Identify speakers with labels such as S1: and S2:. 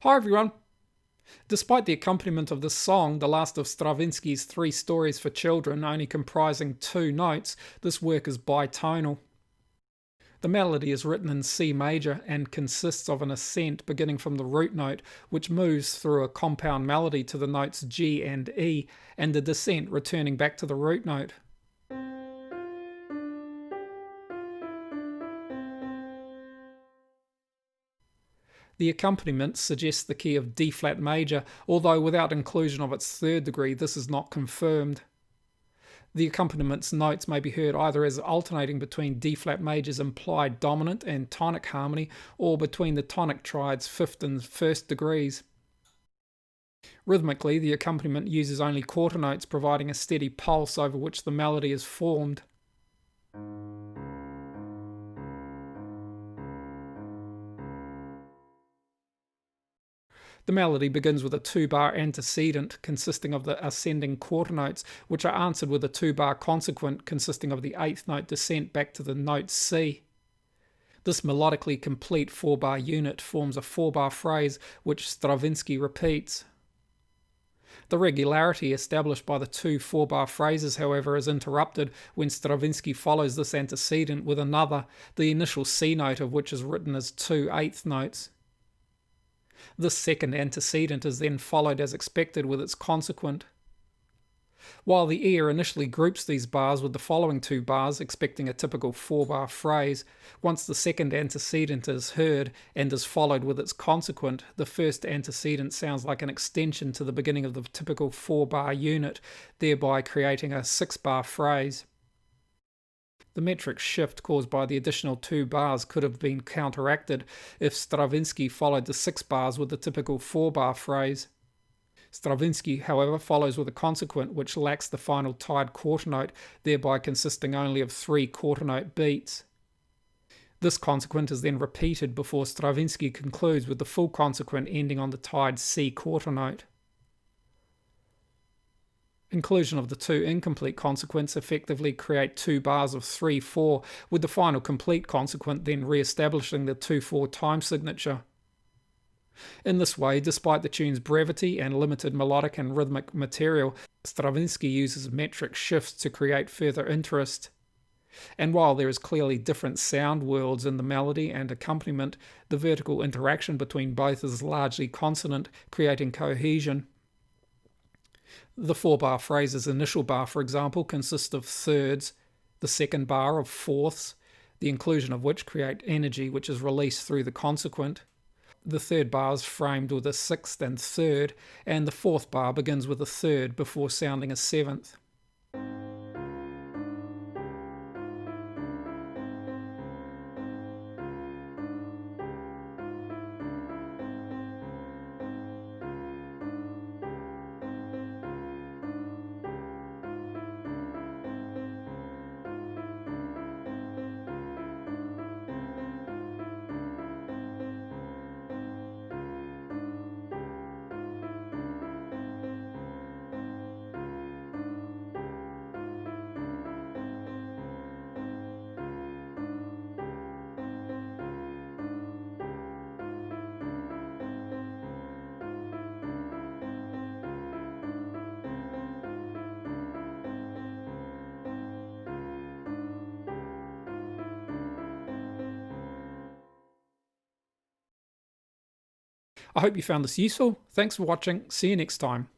S1: Hi everyone! Despite the accompaniment of this song, the last of Stravinsky's three stories for children, only comprising two notes, this work is bitonal. The melody is written in C major and consists of an ascent beginning from the root note, which moves through a compound melody to the notes G and E, and a descent returning back to the root note. The accompaniment suggests the key of D flat major, although without inclusion of its third degree, this is not confirmed. The accompaniment's notes may be heard either as alternating between D flat major's implied dominant and tonic harmony, or between the tonic triad's fifth and first degrees. Rhythmically, the accompaniment uses only quarter notes, providing a steady pulse over which the melody is formed. The melody begins with a two-bar antecedent consisting of the ascending quarter notes, which are answered with a two-bar consequent consisting of the eighth note descent back to the note C. This melodically complete four-bar unit forms a four-bar phrase which Stravinsky repeats. The regularity established by the two four-bar phrases, however, is interrupted when Stravinsky follows this antecedent with another, the initial C note of which is written as two eighth notes. This second antecedent is then followed as expected with its consequent. While the ear initially groups these bars with the following two bars, expecting a typical four-bar phrase, once the second antecedent is heard and is followed with its consequent, the first antecedent sounds like an extension to the beginning of the typical four-bar unit, thereby creating a six-bar phrase. The metric shift caused by the additional two bars could have been counteracted if Stravinsky followed the six bars with the typical four-bar phrase. Stravinsky, however, follows with a consequent which lacks the final tied quarter note, thereby consisting only of three quarter note beats. This consequent is then repeated before Stravinsky concludes with the full consequent ending on the tied C quarter note. Inclusion of the two incomplete consequents effectively create two bars of 3/4, with the final complete consequent then re-establishing the 2/4 time signature. In this way, despite the tune's brevity and limited melodic and rhythmic material, Stravinsky uses metric shifts to create further interest. And while there is clearly different sound worlds in the melody and accompaniment, the vertical interaction between both is largely consonant, creating cohesion. The four-bar phrase's initial bar, for example, consists of thirds, the second bar of fourths, the inclusion of which create energy which is released through the consequent. The third bar is framed with a sixth and third, and the fourth bar begins with a third before sounding a seventh. I hope you found this useful. Thanks for watching. See you next time.